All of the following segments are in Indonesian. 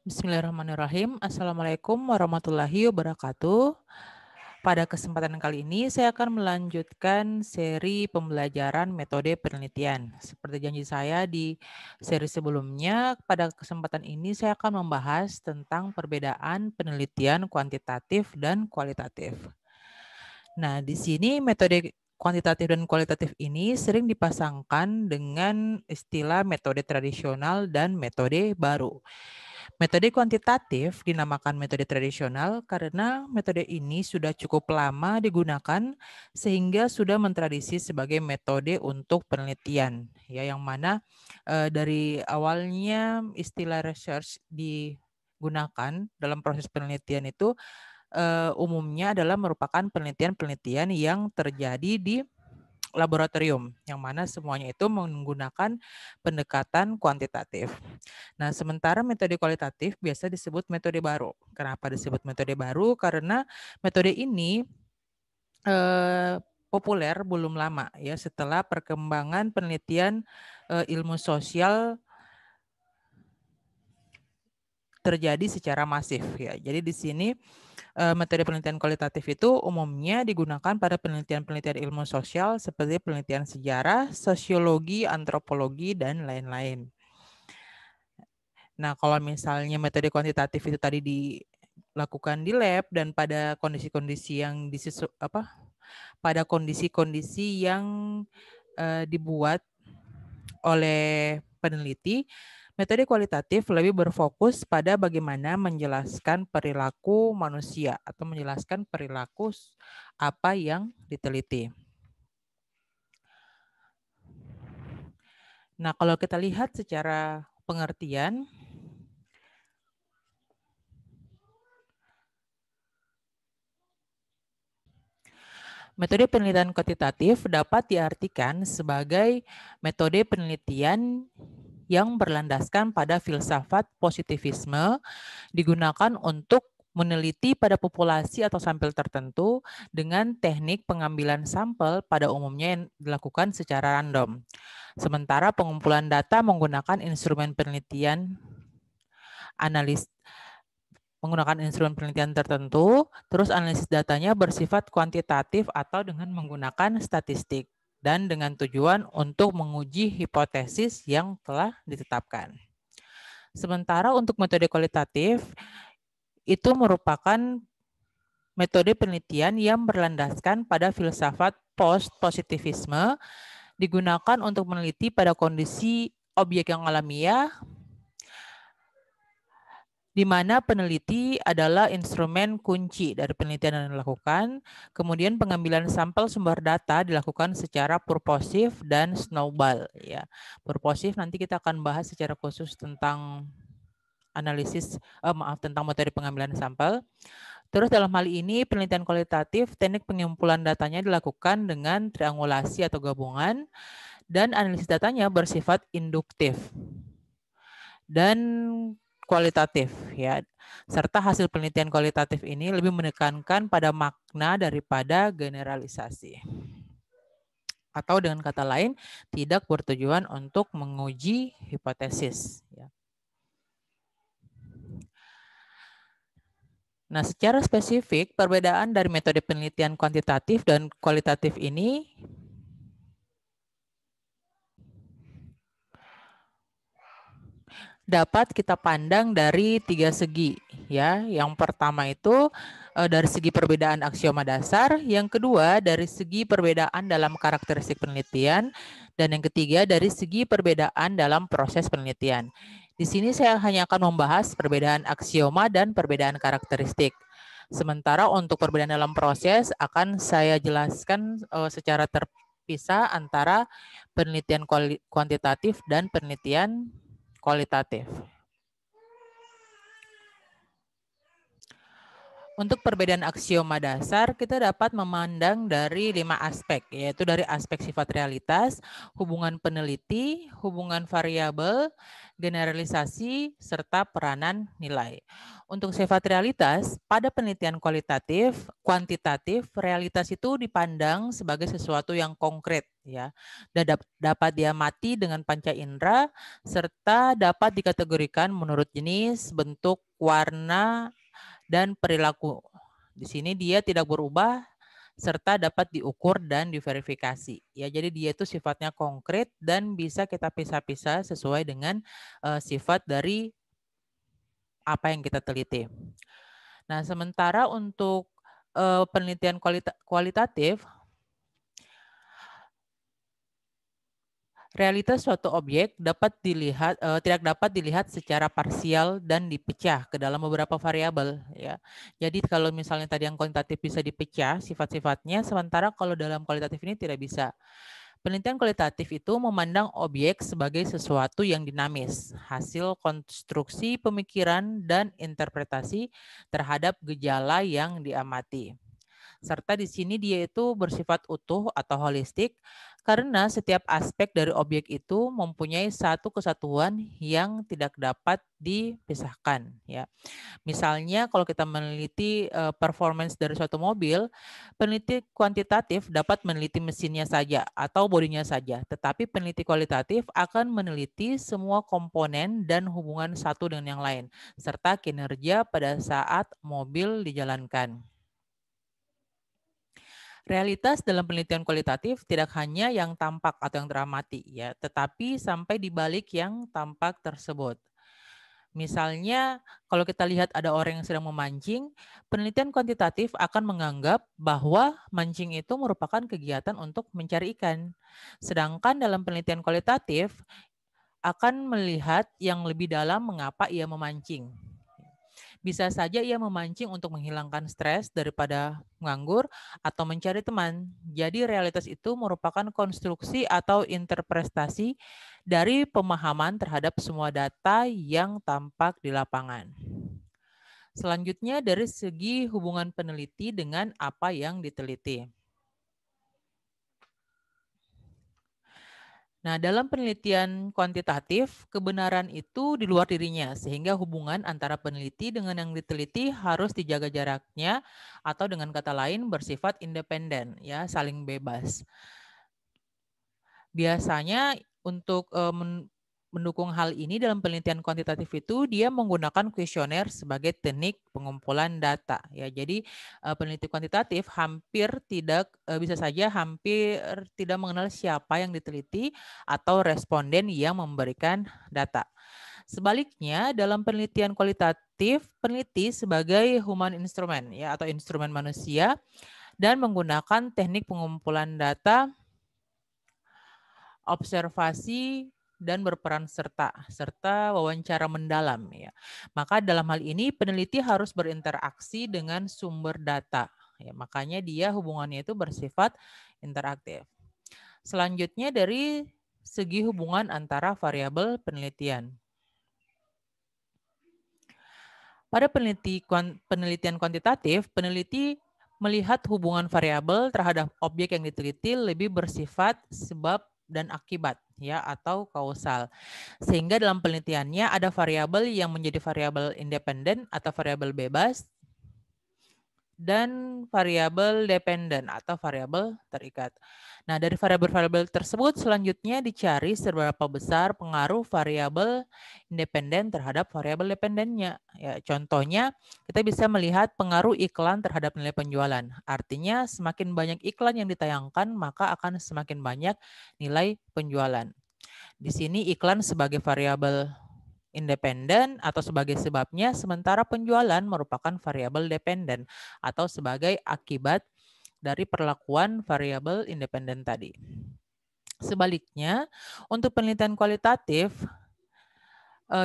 Bismillahirrahmanirrahim. Assalamualaikum warahmatullahi wabarakatuh. Pada kesempatan kali ini, saya akan melanjutkan seri pembelajaran metode penelitian. Seperti janji saya di seri sebelumnya, pada kesempatan ini saya akan membahas tentang perbedaan penelitian kuantitatif dan kualitatif. Nah, di sini metode kuantitatif dan kualitatif ini sering dipasangkan dengan istilah metode tradisional dan metode baru. Metode kuantitatif dinamakan metode tradisional karena metode ini sudah cukup lama digunakan sehingga sudah mentradisi sebagai metode untuk penelitian, ya, yang mana dari awalnya istilah research digunakan dalam proses penelitian itu umumnya adalah merupakan penelitian-penelitian yang terjadi di laboratorium, yang mana semuanya itu menggunakan pendekatan kuantitatif. Nah, sementara metode kualitatif biasa disebut metode baru. Kenapa disebut metode baru? Karena metode ini populer belum lama, ya, setelah perkembangan penelitian ilmu sosial terjadi secara masif, ya. Jadi di sini metode penelitian kualitatif itu umumnya digunakan pada penelitian-penelitian ilmu sosial seperti penelitian sejarah, sosiologi, antropologi, dan lain-lain. Nah, kalau misalnya metode kuantitatif itu tadi dilakukan di lab dan pada kondisi-kondisi yang pada kondisi-kondisi yang dibuat oleh peneliti, metode kualitatif lebih berfokus pada bagaimana menjelaskan perilaku manusia atau menjelaskan perilaku apa yang diteliti. Nah, kalau kita lihat secara pengertian, metode penelitian kuantitatif dapat diartikan sebagai metode penelitian yang berlandaskan pada filsafat positivisme, digunakan untuk meneliti pada populasi atau sampel tertentu dengan teknik pengambilan sampel pada umumnya yang dilakukan secara random. Sementara pengumpulan data menggunakan instrumen penelitian tertentu, terus analisis datanya bersifat kuantitatif atau dengan menggunakan statistik dan dengan tujuan untuk menguji hipotesis yang telah ditetapkan. Sementara untuk metode kualitatif, itu merupakan metode penelitian yang berlandaskan pada filsafat post-positivisme, digunakan untuk meneliti pada kondisi objek yang alamiah, di mana peneliti adalah instrumen kunci dari penelitian yang dilakukan. Kemudian pengambilan sampel sumber data dilakukan secara purposif dan snowball. Ya, purposif nanti kita akan bahas secara khusus tentang tentang metode pengambilan sampel. Terus dalam hal ini penelitian kualitatif, teknik pengumpulan datanya dilakukan dengan triangulasi atau gabungan dan analisis datanya bersifat induktif dan kualitatif, ya. Serta hasil penelitian kualitatif ini lebih menekankan pada makna daripada generalisasi. Atau dengan kata lain, tidak bertujuan untuk menguji hipotesis, ya. Nah, secara spesifik, perbedaan dari metode penelitian kuantitatif dan kualitatif ini dapat kita pandang dari 3 segi, ya. Yang pertama itu dari segi perbedaan aksioma dasar, yang kedua dari segi perbedaan dalam karakteristik penelitian, dan yang ketiga dari segi perbedaan dalam proses penelitian. Di sini saya hanya akan membahas perbedaan aksioma dan perbedaan karakteristik. Sementara untuk perbedaan dalam proses akan saya jelaskan secara terpisah antara penelitian kuantitatif dan penelitian kualitatif. Untuk perbedaan aksioma dasar, kita dapat memandang dari 5 aspek, yaitu dari aspek sifat realitas, hubungan peneliti, hubungan variabel, generalisasi, serta peranan nilai. Untuk sifat realitas, pada penelitian kuantitatif, realitas itu dipandang sebagai sesuatu yang konkret, ya, dan dapat diamati dengan panca indera, serta dapat dikategorikan menurut jenis, bentuk, warna, dan perilaku. Di sini dia tidak berubah serta dapat diukur dan diverifikasi. Ya, jadi dia itu sifatnya konkret dan bisa kita pisah-pisah sesuai dengan sifat dari apa yang kita teliti. Nah, sementara untuk penelitian kualitatif, realitas suatu objek tidak dapat dilihat secara parsial dan dipecah ke dalam beberapa variabel, ya. Jadi kalau misalnya tadi yang kuantitatif bisa dipecah sifat-sifatnya, sementara kalau dalam kualitatif ini tidak bisa. Penelitian kualitatif itu memandang objek sebagai sesuatu yang dinamis, hasil konstruksi pemikiran dan interpretasi terhadap gejala yang diamati. Serta di sini dia itu bersifat utuh atau holistik karena setiap aspek dari objek itu mempunyai satu kesatuan yang tidak dapat dipisahkan, ya. Misalnya kalau kita meneliti performance dari suatu mobil, peneliti kuantitatif dapat meneliti mesinnya saja atau bodinya saja, tetapi peneliti kualitatif akan meneliti semua komponen dan hubungan satu dengan yang lain serta kinerja pada saat mobil dijalankan. Realitas dalam penelitian kualitatif tidak hanya yang tampak atau yang teramati, ya, tetapi sampai di balik yang tampak tersebut. Misalnya, kalau kita lihat ada orang yang sedang memancing, penelitian kuantitatif akan menganggap bahwa mancing itu merupakan kegiatan untuk mencari ikan. Sedangkan dalam penelitian kualitatif akan melihat yang lebih dalam mengapa ia memancing. Bisa saja ia memancing untuk menghilangkan stres daripada menganggur atau mencari teman. Jadi realitas itu merupakan konstruksi atau interpretasi dari pemahaman terhadap semua data yang tampak di lapangan. Selanjutnya dari segi hubungan peneliti dengan apa yang diteliti. Nah, dalam penelitian kuantitatif, kebenaran itu di luar dirinya, sehingga hubungan antara peneliti dengan yang diteliti harus dijaga jaraknya, atau dengan kata lain bersifat independen, ya, saling bebas. Biasanya untuk mendukung hal ini dalam penelitian kuantitatif itu dia menggunakan kuesioner sebagai teknik pengumpulan data, ya. Jadi peneliti kuantitatif bisa saja hampir tidak mengenal siapa yang diteliti atau responden yang memberikan data. Sebaliknya dalam penelitian kualitatif, peneliti sebagai human instrument, ya, atau instrumen manusia dan menggunakan teknik pengumpulan data, observasi, dan berperan serta wawancara mendalam, ya. Maka dalam hal ini peneliti harus berinteraksi dengan sumber data, ya. Makanya dia hubungannya itu bersifat interaktif. Selanjutnya dari segi hubungan antara variabel penelitian. Pada penelitian kuantitatif, peneliti melihat hubungan variabel terhadap objek yang diteliti lebih bersifat sebab dan akibat, ya, atau kausal. Sehingga dalam penelitiannya ada variabel yang menjadi variabel independen atau variabel bebas dan variabel dependen atau variabel terikat. Nah, dari variabel-variabel tersebut selanjutnya dicari seberapa besar pengaruh variabel independen terhadap variabel dependennya. Ya, contohnya kita bisa melihat pengaruh iklan terhadap nilai penjualan. Artinya semakin banyak iklan yang ditayangkan, maka akan semakin banyak nilai penjualan. Di sini iklan sebagai variabel independen atau sebagai sebabnya, sementara penjualan merupakan variabel dependen atau sebagai akibat dari perlakuan variabel independen tadi. Sebaliknya, untuk penelitian kualitatif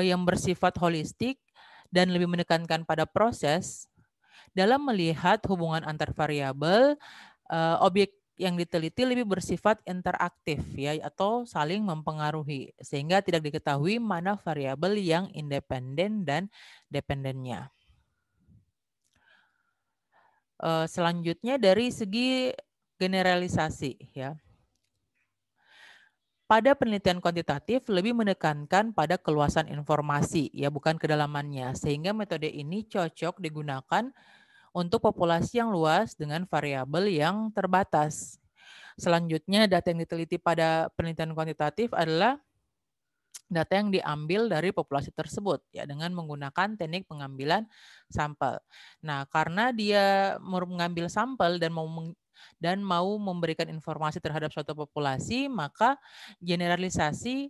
yang bersifat holistik dan lebih menekankan pada proses, dalam melihat hubungan antar variabel, objek yang diteliti lebih bersifat interaktif, ya, atau saling mempengaruhi sehingga tidak diketahui mana variabel yang independen dan dependennya. Selanjutnya dari segi generalisasi ya. Pada penelitian kuantitatif lebih menekankan pada keluasan informasi ya bukan kedalamannya sehingga metode ini cocok digunakan untuk populasi yang luas dengan variabel yang terbatas. Selanjutnya data yang diteliti pada penelitian kuantitatif adalah data yang diambil dari populasi tersebut ya dengan menggunakan teknik pengambilan sampel. Nah, karena dia mengambil sampel dan mau memberikan informasi terhadap suatu populasi, maka generalisasi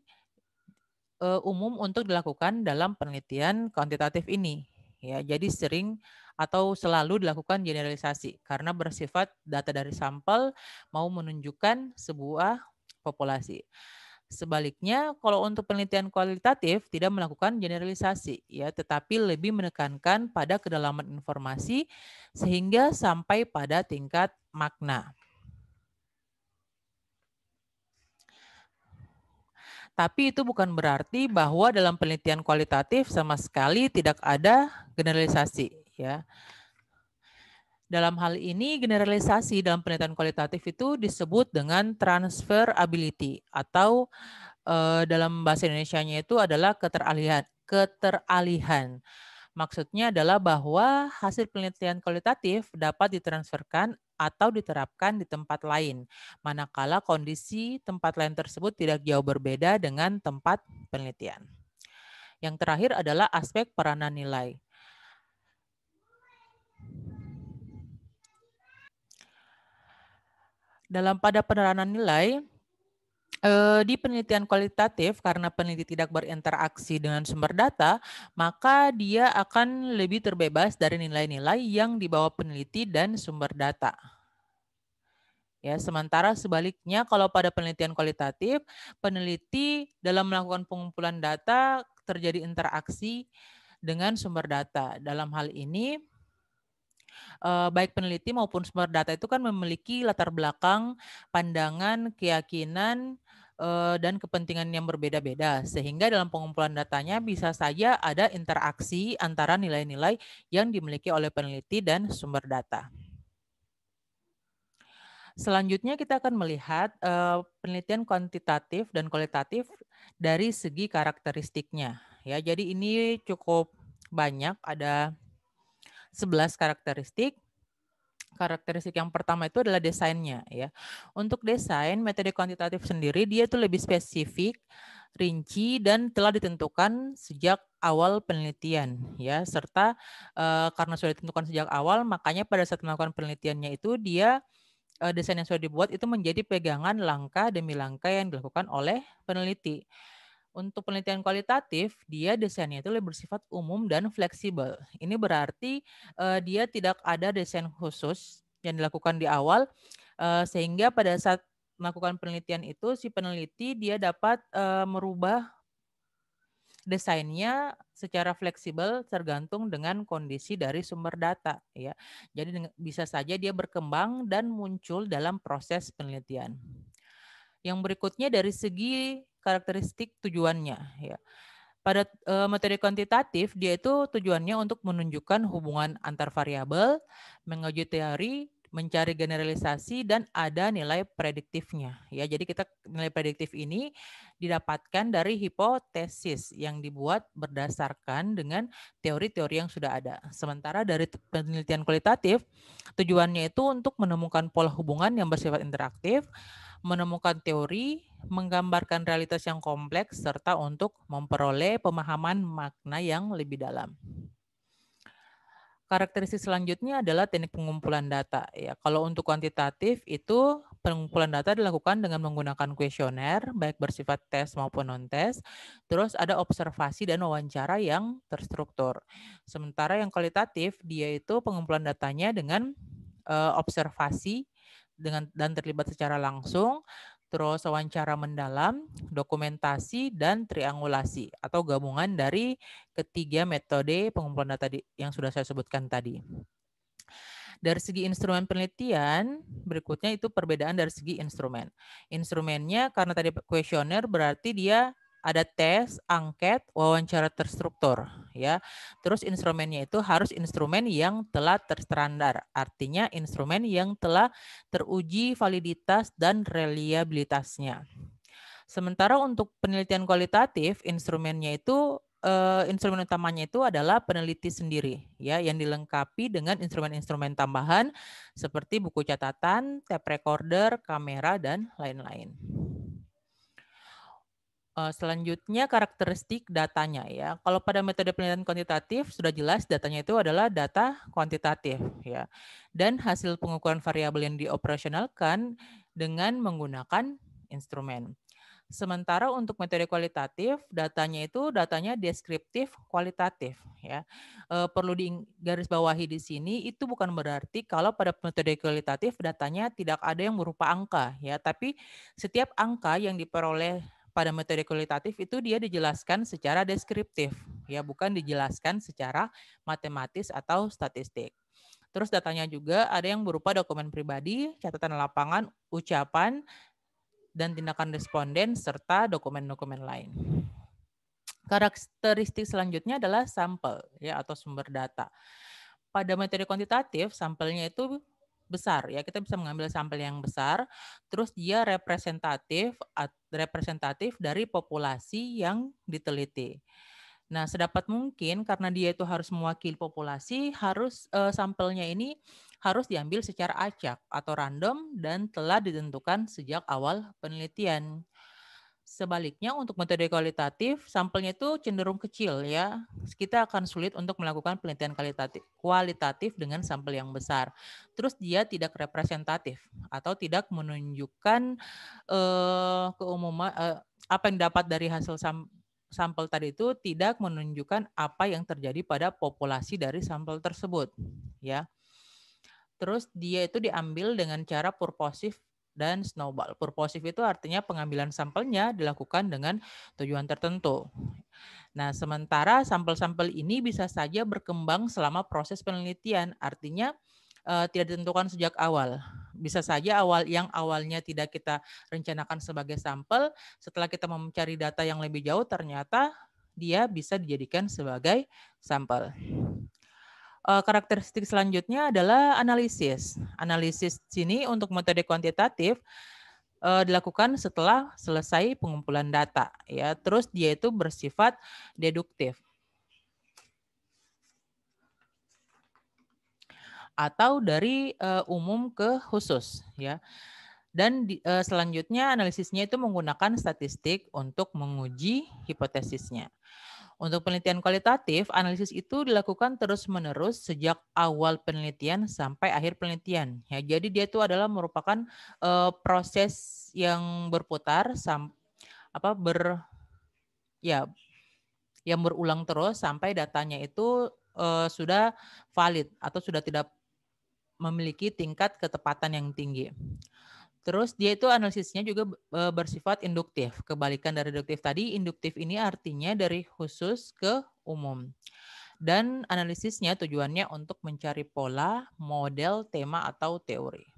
umum untuk dilakukan dalam penelitian kuantitatif ini. Ya, jadi sering atau selalu dilakukan generalisasi karena bersifat data dari sampel mau menunjukkan sebuah populasi. Sebaliknya, kalau untuk penelitian kualitatif tidak melakukan generalisasi, ya, tetapi lebih menekankan pada kedalaman informasi sehingga sampai pada tingkat makna. Tapi itu bukan berarti bahwa dalam penelitian kualitatif sama sekali tidak ada generalisasi, ya. Dalam hal ini, generalisasi dalam penelitian kualitatif itu disebut dengan transferability atau dalam bahasa Indonesianya itu adalah keteralihan. Keteralihan. Maksudnya adalah bahwa hasil penelitian kualitatif dapat ditransferkan atau diterapkan di tempat lain, manakala kondisi tempat lain tersebut tidak jauh berbeda dengan tempat penelitian. Yang terakhir adalah aspek peranan nilai. Pada peranan nilai, di penelitian kualitatif, karena peneliti tidak berinteraksi dengan sumber data, maka dia akan lebih terbebas dari nilai-nilai yang dibawa peneliti dan sumber data. Ya, sementara sebaliknya kalau pada penelitian kualitatif, peneliti dalam melakukan pengumpulan data terjadi interaksi dengan sumber data. Dalam hal ini, baik peneliti maupun sumber data itu kan memiliki latar belakang, pandangan, keyakinan, dan kepentingan yang berbeda-beda. Sehingga dalam pengumpulan datanya bisa saja ada interaksi antara nilai-nilai yang dimiliki oleh peneliti dan sumber data. Selanjutnya kita akan melihat penelitian kuantitatif dan kualitatif dari segi karakteristiknya. Ya, jadi ini cukup banyak, ada 11 karakteristik. Karakteristik yang pertama itu adalah desainnya ya. Untuk desain metode kuantitatif sendiri dia itu lebih spesifik, rinci dan telah ditentukan sejak awal penelitian ya, serta karena sudah ditentukan sejak awal makanya pada saat melakukan penelitiannya itu dia desain yang sudah dibuat itu menjadi pegangan langkah demi langkah yang dilakukan oleh peneliti. Untuk penelitian kualitatif, dia desainnya itu lebih bersifat umum dan fleksibel. Ini berarti dia tidak ada desain khusus yang dilakukan di awal, sehingga pada saat melakukan penelitian itu si peneliti dia dapat merubah desainnya secara fleksibel tergantung dengan kondisi dari sumber data ya. Jadi bisa saja dia berkembang dan muncul dalam proses penelitian. Yang berikutnya dari segi karakteristik tujuannya ya. Pada metode kuantitatif dia itu tujuannya untuk menunjukkan hubungan antar variabel, menguji teori, mencari generalisasi dan ada nilai prediktifnya ya. Jadi kita nilai prediktif ini didapatkan dari hipotesis yang dibuat berdasarkan dengan teori-teori yang sudah ada. Sementara dari penelitian kualitatif tujuannya itu untuk menemukan pola hubungan yang bersifat interaktif, menemukan teori, menggambarkan realitas yang kompleks, serta untuk memperoleh pemahaman makna yang lebih dalam. Karakteristik selanjutnya adalah teknik pengumpulan data. Ya, kalau untuk kuantitatif itu pengumpulan data dilakukan dengan menggunakan kuesioner, baik bersifat tes maupun non-tes. Terus ada observasi dan wawancara yang terstruktur. Sementara yang kualitatif, dia itu pengumpulan datanya dengan observasi dan terlibat secara langsung, terus wawancara mendalam, dokumentasi, dan triangulasi atau gabungan dari ketiga metode pengumpulan data yang sudah saya sebutkan tadi. Dari segi instrumen penelitian, berikutnya itu perbedaan dari segi instrumen. Instrumennya karena tadi kuesioner berarti dia ada tes, angket, wawancara terstruktur, ya. Terus instrumennya itu harus instrumen yang telah terstandar, artinya instrumen yang telah teruji validitas dan reliabilitasnya. Sementara untuk penelitian kualitatif, instrumen utamanya itu adalah peneliti sendiri, ya, yang dilengkapi dengan instrumen-instrumen tambahan seperti buku catatan, tape recorder, kamera, dan lain-lain. Selanjutnya karakteristik datanya, ya. Kalau pada metode penelitian kuantitatif sudah jelas datanya itu adalah data kuantitatif, ya. Dan hasil pengukuran variabel yang dioperasionalkan dengan menggunakan instrumen. Sementara untuk metode kualitatif, datanya deskriptif kualitatif, ya. Perlu digarisbawahi di sini itu bukan berarti kalau pada metode kualitatif datanya tidak ada yang berupa angka, ya, tapi setiap angka yang diperoleh pada metode kualitatif itu dia dijelaskan secara deskriptif, ya, bukan dijelaskan secara matematis atau statistik. Terus datanya juga ada yang berupa dokumen pribadi, catatan lapangan, ucapan, dan tindakan responden, serta dokumen-dokumen lain. Karakteristik selanjutnya adalah sampel, ya, atau sumber data. Pada metode kuantitatif, sampelnya itu besar, ya, kita bisa mengambil sampel yang besar, terus dia representatif dari populasi yang diteliti. Nah, sedapat mungkin karena dia itu harus mewakili populasi, sampelnya ini harus diambil secara acak atau random dan telah ditentukan sejak awal penelitian. Sebaliknya untuk metode kualitatif, sampelnya itu cenderung kecil, ya. Kita akan sulit untuk melakukan penelitian kualitatif dengan sampel yang besar. Terus dia tidak representatif atau tidak menunjukkan keumuman apa yang dapat dari hasil sampel tadi itu tidak menunjukkan apa yang terjadi pada populasi dari sampel tersebut, ya. Terus dia itu diambil dengan cara purposif dan snowball. Purposif itu artinya pengambilan sampelnya dilakukan dengan tujuan tertentu. Nah, sementara sampel-sampel ini bisa saja berkembang selama proses penelitian, artinya tidak ditentukan sejak awal. Bisa saja yang awalnya tidak kita rencanakan sebagai sampel, setelah kita mencari data yang lebih jauh ternyata dia bisa dijadikan sebagai sampel. Karakteristik selanjutnya adalah analisis. Analisis sini untuk metode kuantitatif dilakukan setelah selesai pengumpulan data, ya. Terus dia itu bersifat deduktif atau dari umum ke khusus, ya. Dan selanjutnya analisisnya itu menggunakan statistik untuk menguji hipotesisnya. Untuk penelitian kualitatif, analisis itu dilakukan terus-menerus sejak awal penelitian sampai akhir penelitian. Ya, jadi dia itu adalah merupakan proses yang berputar ya yang berulang terus sampai datanya itu sudah valid atau sudah tidak memiliki tingkat ketepatan yang tinggi. Terus dia itu analisisnya juga bersifat induktif. Kebalikan dari deduktif tadi, induktif ini artinya dari khusus ke umum. Dan analisisnya tujuannya untuk mencari pola, model, tema, atau teori.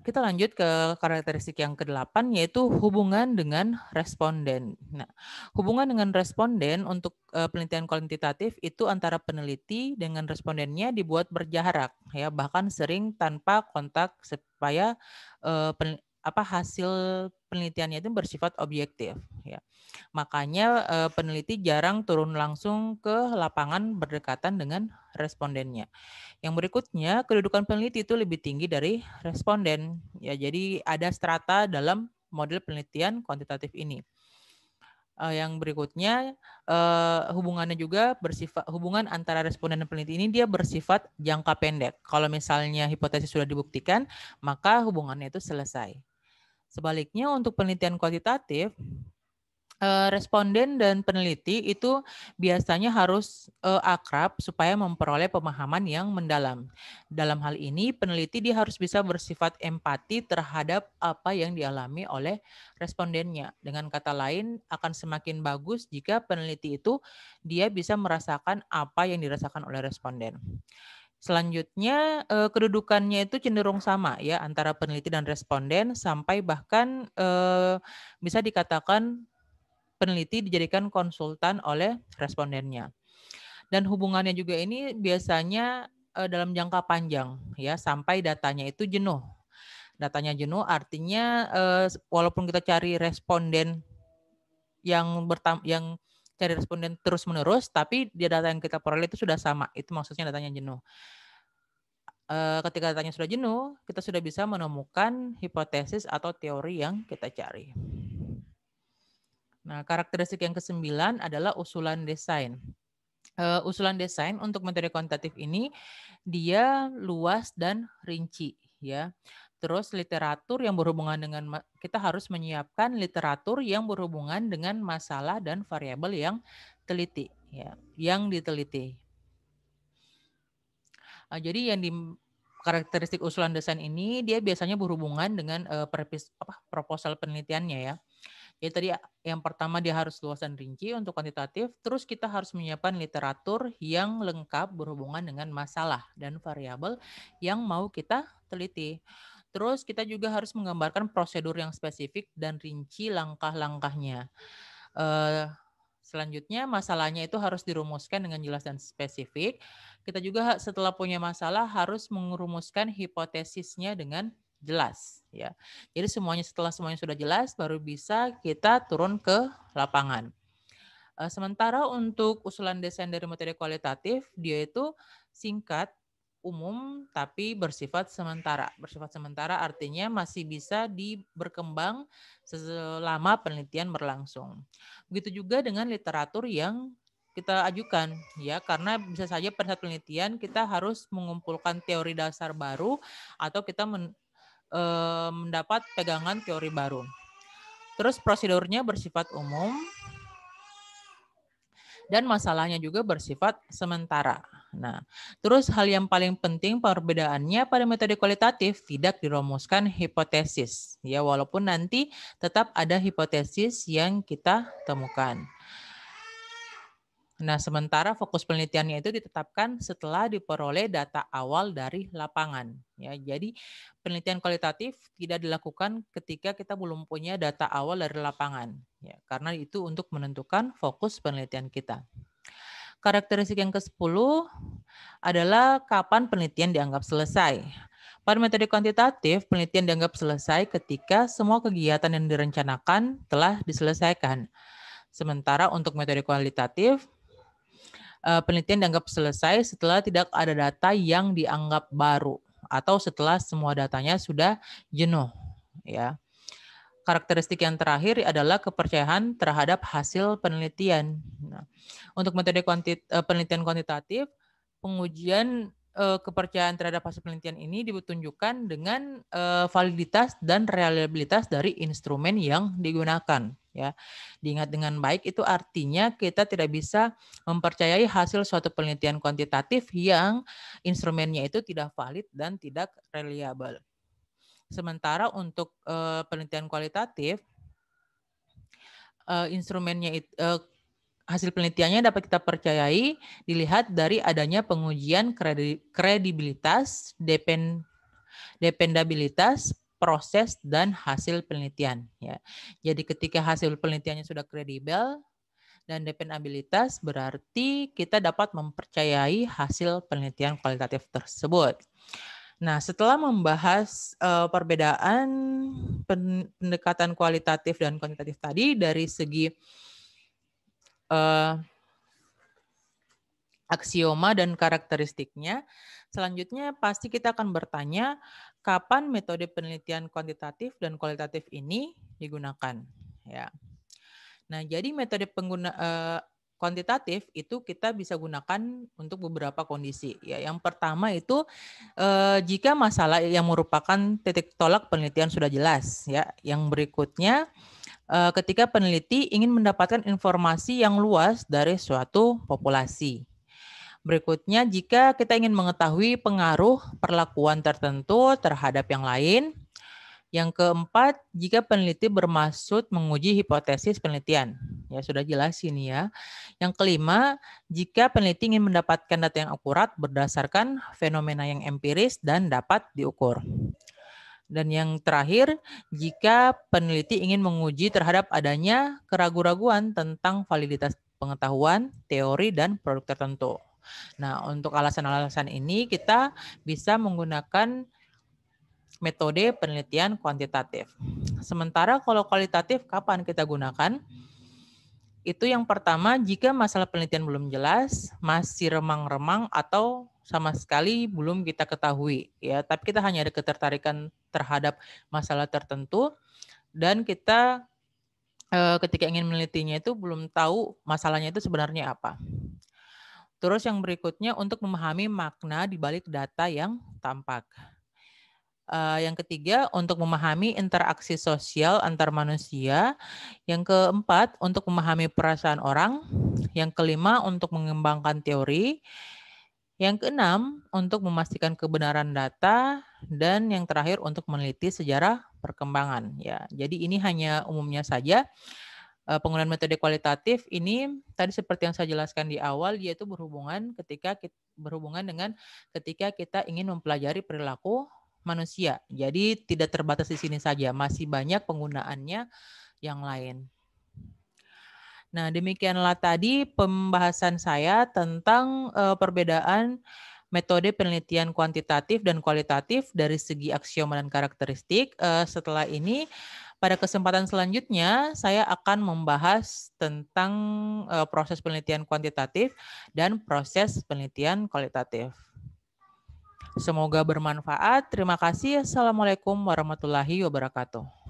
Kita lanjut ke karakteristik yang ke-8, yaitu hubungan dengan responden. Nah, hubungan dengan responden untuk penelitian kuantitatif itu antara peneliti dengan respondennya dibuat berjarak, ya, bahkan sering tanpa kontak supaya hasil penelitiannya itu bersifat objektif, ya. Makanya peneliti jarang turun langsung ke lapangan berdekatan dengan respondennya. Yang berikutnya, kedudukan peneliti itu lebih tinggi dari responden. Ya, jadi ada strata dalam model penelitian kuantitatif ini. Yang berikutnya, hubungannya juga hubungan antara responden dan peneliti ini dia bersifat jangka pendek. Kalau misalnya hipotesis sudah dibuktikan, maka hubungannya itu selesai. Sebaliknya untuk penelitian kuantitatif, responden dan peneliti itu biasanya harus akrab supaya memperoleh pemahaman yang mendalam. Dalam hal ini, peneliti dia harus bisa bersifat empati terhadap apa yang dialami oleh respondennya. Dengan kata lain, akan semakin bagus jika peneliti itu dia bisa merasakan apa yang dirasakan oleh responden. Selanjutnya kedudukannya itu cenderung sama ya antara peneliti dan responden sampai bahkan bisa dikatakan peneliti dijadikan konsultan oleh respondennya. Dan hubungannya juga ini biasanya dalam jangka panjang ya sampai datanya itu jenuh. Datanya jenuh artinya walaupun kita cari responden yang cari responden terus-menerus, tapi data yang kita peroleh itu sudah sama. Itu maksudnya datanya jenuh. Ketika datanya sudah jenuh, kita sudah bisa menemukan hipotesis atau teori yang kita cari. Nah, karakteristik yang ke-9 adalah usulan desain. Usulan desain untuk metode kuantitatif ini dia luas dan rinci ya. Terus literatur yang berhubungan dengan kita harus menyiapkan literatur yang berhubungan dengan masalah dan variabel yang teliti ya, yang diteliti. Jadi yang di karakteristik usulan desain ini dia biasanya berhubungan dengan proposal penelitiannya ya. Jadi tadi yang pertama dia harus luas dan rinci untuk kuantitatif, terus kita harus menyiapkan literatur yang lengkap berhubungan dengan masalah dan variabel yang mau kita teliti. Terus kita juga harus menggambarkan prosedur yang spesifik dan rinci langkah-langkahnya. Selanjutnya masalahnya itu harus dirumuskan dengan jelas dan spesifik. Kita juga setelah punya masalah harus merumuskan hipotesisnya dengan jelas ya. Jadi setelah semuanya sudah jelas baru bisa kita turun ke lapangan. Sementara untuk usulan desain dari metode kualitatif dia itu singkat, umum tapi bersifat sementara. Bersifat sementara artinya masih bisa berkembang selama penelitian berlangsung. Begitu juga dengan literatur yang kita ajukan ya, karena bisa saja pada saat penelitian kita harus mengumpulkan teori dasar baru atau kita mendapat pegangan teori baru. Terus prosedurnya bersifat umum dan masalahnya juga bersifat sementara. Nah, terus hal yang paling penting perbedaannya pada metode kualitatif tidak dirumuskan hipotesis ya, walaupun nanti tetap ada hipotesis yang kita temukan. Nah, sementara fokus penelitiannya itu ditetapkan setelah diperoleh data awal dari lapangan. Ya, jadi penelitian kualitatif tidak dilakukan ketika kita belum punya data awal dari lapangan. Ya, karena itu untuk menentukan fokus penelitian kita. Karakteristik yang ke-10 adalah kapan penelitian dianggap selesai. Pada metode kuantitatif, penelitian dianggap selesai ketika semua kegiatan yang direncanakan telah diselesaikan. Sementara untuk metode kualitatif, penelitian dianggap selesai setelah tidak ada data yang dianggap baru atau setelah semua datanya sudah jenuh. Ya. Karakteristik yang terakhir adalah kepercayaan terhadap hasil penelitian. Nah, untuk metode penelitian kuantitatif, pengujian kepercayaan terhadap hasil penelitian ini ditunjukkan dengan validitas dan reliabilitas dari instrumen yang digunakan. Ya, diingat dengan baik itu artinya kita tidak bisa mempercayai hasil suatu penelitian kuantitatif yang instrumennya itu tidak valid dan tidak reliable. Sementara untuk penelitian kualitatif, instrumennya hasil penelitiannya dapat kita percayai dilihat dari adanya pengujian kredibilitas, dependabilitas, proses dan hasil penelitian. Ya. Jadi ketika hasil penelitiannya sudah kredibel dan dependabilitas, berarti kita dapat mempercayai hasil penelitian kualitatif tersebut. Nah, setelah membahas perbedaan pendekatan kualitatif dan kuantitatif tadi dari segi aksioma dan karakteristiknya, selanjutnya pasti kita akan bertanya kapan metode penelitian kuantitatif dan kualitatif ini digunakan. Ya. Nah, jadi metode kuantitatif itu kita bisa gunakan untuk beberapa kondisi. Ya, yang pertama itu jika masalah yang merupakan titik tolak penelitian sudah jelas. Ya, yang berikutnya ketika peneliti ingin mendapatkan informasi yang luas dari suatu populasi. Berikutnya, jika kita ingin mengetahui pengaruh perlakuan tertentu terhadap yang lain. Yang keempat, jika peneliti bermaksud menguji hipotesis penelitian. Ya, sudah jelas ini ya. Yang kelima, jika peneliti ingin mendapatkan data yang akurat berdasarkan fenomena yang empiris dan dapat diukur. Dan yang terakhir, jika peneliti ingin menguji terhadap adanya keraguan-raguan tentang validitas pengetahuan, teori, dan produk tertentu. Nah, untuk alasan-alasan ini kita bisa menggunakan metode penelitian kuantitatif. Sementara kalau kualitatif kapan kita gunakan? Itu yang pertama jika masalah penelitian belum jelas, masih remang-remang atau sama sekali belum kita ketahui ya, tapi kita hanya ada ketertarikan terhadap masalah tertentu dan kita ketika ingin menelitinya itu belum tahu masalahnya itu sebenarnya apa. Terus yang berikutnya untuk memahami makna di balik data yang tampak. Yang ketiga, untuk memahami interaksi sosial antar manusia. Yang keempat, untuk memahami perasaan orang. Yang kelima, untuk mengembangkan teori. Yang keenam, untuk memastikan kebenaran data. Dan yang terakhir, untuk meneliti sejarah perkembangan. Ya, jadi ini hanya umumnya saja. Penggunaan metode kualitatif ini tadi seperti yang saya jelaskan di awal, yaitu berhubungan dengan ketika kita ingin mempelajari perilaku manusia. Jadi tidak terbatas di sini saja, masih banyak penggunaannya yang lain. Nah, demikianlah tadi pembahasan saya tentang perbedaan metode penelitian kuantitatif dan kualitatif dari segi aksioma dan karakteristik. Setelah ini, pada kesempatan selanjutnya, saya akan membahas tentang proses penelitian kuantitatif dan proses penelitian kualitatif. Semoga bermanfaat. Terima kasih. Assalamualaikum warahmatullahi wabarakatuh.